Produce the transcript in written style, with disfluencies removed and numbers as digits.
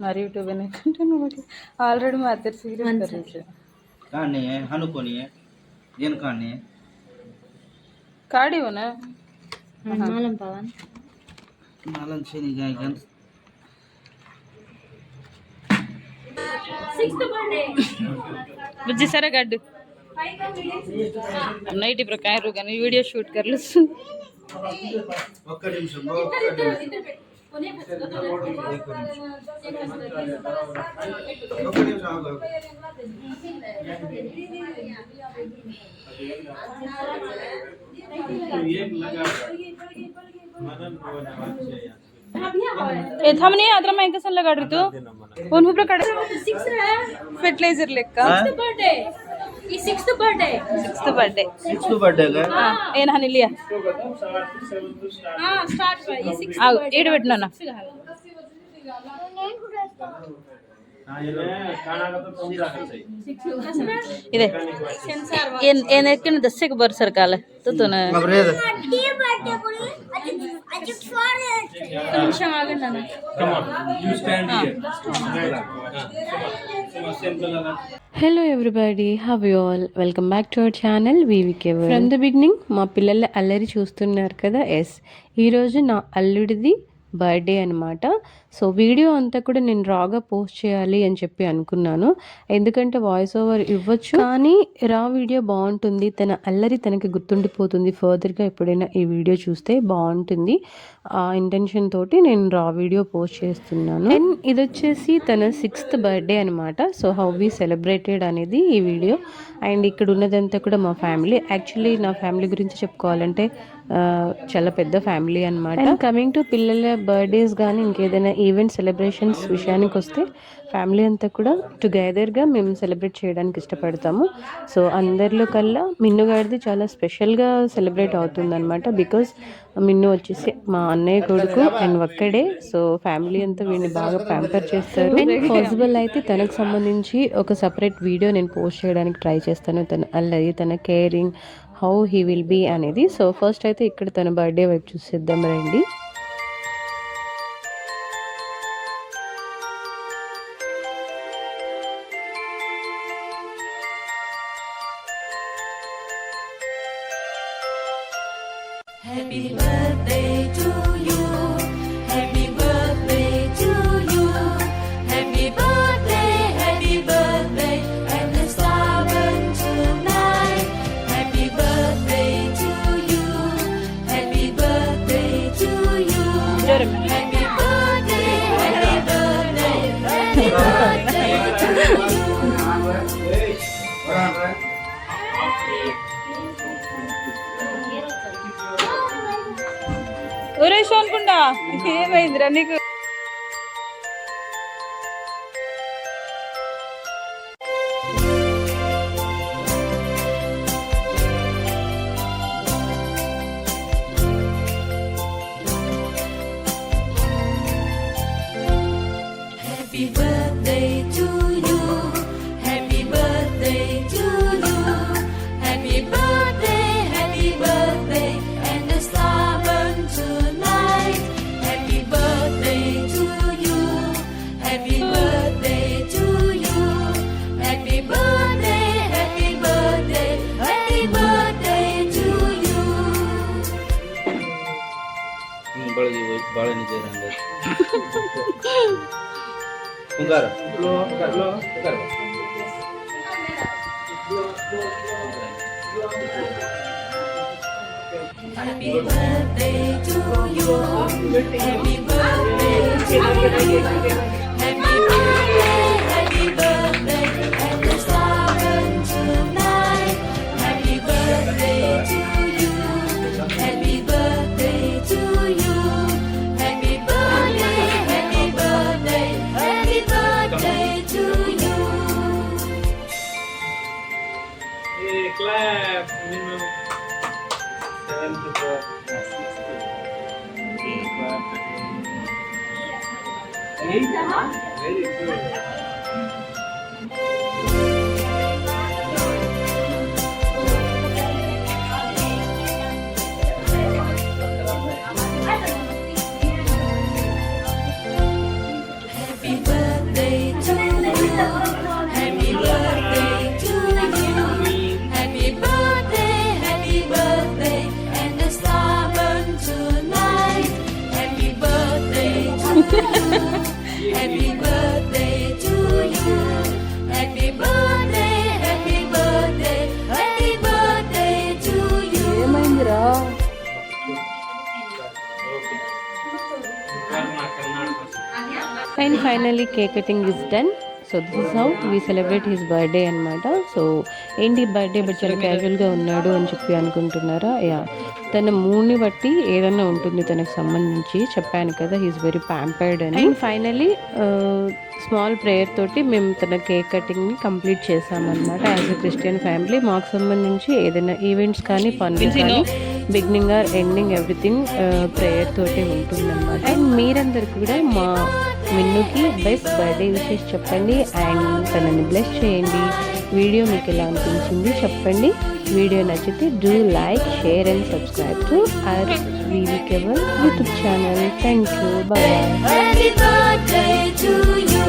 మరి YouTube already మా అద్దరు serious कहानी है हनुकोनी है जन कहानी है काड़ी हो ना मालूम पवन मालन से नहीं जाएगा 6th बर्थडे बुज्जी सारा गड्ड नईट ఇప్పుడు కాయరు కానీ వీడియో షూట్ करलो ఒక్క నిమిషం ఆగు ఏ थमनी అదర మైకసన్ లగాడ్రి తు ఓన్ హుబ్ర కడ 6 ఫెర్టిలైజర్ లెక్క 6th बर्थडे ये 6th बर्थडे 6th बर्थडे का ఏన హనిలియా हां स्टार्ट ये 6th ఆ ఏడు పెట్టినా ಇದೆ ಏನ್ ಎಕ್ಕನ ದಸ್ಸೆಗೆ ಬರ್ ಸರ್ಕಾಲ ತುತುನ ನಿಮಿಷ ಆಗಣ್ಣ hello everybody have you all welcome back to our channel VVK from the beginning మా పిల్లల అల్లరి చూస్తున్నారు కదా ఎస్ ఈరోజు నా అల్లుడిది బర్త్డే అనమాట. సో వీడియో అంతా కూడా నేను రాగా పోస్ట్ చేయాలి అని చెప్పి అనుకున్నాను, ఎందుకంటే వాయిస్ ఓవర్ ఇవ్వచ్చు కానీ రా వీడియో బాగుంటుంది, తన అల్లరి తనకి గుర్తుండిపోతుంది, ఫర్దర్గా ఎప్పుడైనా ఈ వీడియో చూస్తే బాగుంటుంది ఆ ఇంటెన్షన్ తోటి నేను రా వీడియో పోస్ట్ చేస్తున్నాను. అండ్ ఇది వచ్చేసి తన 6th బర్త్డే అనమాట. సో హౌ వి సెలబ్రేటెడ్ అనేది ఈ వీడియో. అండ్ ఇక్కడ ఉన్నదంతా కూడా మా ఫ్యామిలీ. యాక్చువల్లీ నా ఫ్యామిలీ గురించి చెప్పుకోవాలంటే చాలా పెద్ద ఫ్యామిలీ అనమాట. అండ్ కమింగ్ టు పిల్లల బర్త్డేస్ కానీ ఇంకేదైనా ఈవెంట్ సెలబ్రేషన్స్ విషయానికి వస్తే ఫ్యామిలీ అంతా కూడా టుగెదర్గా మేము సెలబ్రేట్ చేయడానికి ఇష్టపడతాము. సో అందరిలో కల్లా మిన్ను గారిది చాలా స్పెషల్గా సెలబ్రేట్ అవుతుంది అనమాట. బికాజ్ మిన్ను వచ్చేసి మా అన్నయ్య కొడుకు అండ్ ఒక్కడే. సో ఫ్యామిలీ అంతా వీడిని బాగా ప్యాంపర్ చేస్తారు. అండ్ పాసిబుల్ అయితే తనకు సంబంధించి ఒక సపరేట్ వీడియో నేను పోస్ట్ చేయడానికి ట్రై చేస్తాను, తన అల్లరి, తన caring, how he will be అనేది. సో ఫస్ట్ అయితే ఇక్కడ తన బర్త్డే వైపు చూసేద్దాం రండి. Happy birthday to you. Happy birthday to you. Happy birthday, happy birthday, and the star burn tonight. Happy birthday to you. Happy birthday to you. Happy birthday, happy birthday, happy birthday to you. ఒరేష్ అనుకుంటా ఏమైందిరా నీకు? Happy birthday to you. Happy birthday to you. Happy birthday, happy birthday, and the star burn tonight. Happy birthday to you. Happy birthday to you. Happy birthday, happy birthday, happy birthday to you. बाळे नीचे रहेंगे उंगार Happy birthday to you. Happy birthday to you. Happy birthday, happy birthday, and the star burn tonight. Happy birthday to you. Happy birthday to you. Happy birthday, happy birthday, happy birthday to you. Hey, clap. Very good. Happy birthday to you. Happy birthday, happy birthday, and the star burn tonight. Happy birthday to you. Happy birthday to you. Happy birthday, happy birthday, happy birthday to you. ఏమైందిరా? And finally cake cutting is done. So this is how we celebrate his birthday అనమాట. So ఏంటి birthday but చాలా క్యాజువల్గా ఉన్నాడు అని చెప్పి అనుకుంటున్నారా? Yeah, తన మూడ్ని బట్టి ఏదైనా ఉంటుంది తనకు సంబంధించి. చెప్పాను కదా, హీఈస్ వెరీ ప్యాంపర్డ్ అని. అండ్ ఫైనలీ స్మాల్ ప్రేయర్ తోటి మేము తన కేక్ కటింగ్ని కంప్లీట్ చేసామన్నమాట. యాజ్ ఎ క్రిస్టియన్ ఫ్యామిలీ మాకు సంబంధించి ఏదైనా ఈవెంట్స్ కానీ పనులు కానీ beginning or ending everything prayer తోటే ఉంటుందన్నమాట. అండ్ మీరందరూ కూడా మా మిన్నుకి బెస్ట్ బర్త్డే విషెస్ చెప్పండి అండ్ తనని బ్లెస్ చేయండి. వీడియో మీకు ఎలా అనిపించింది చెప్పండి. వీడియో నచ్చితే do like, share and subscribe to our వీవికేబుల్ YouTube channel. Thank you. Bye. Happy birthday to you.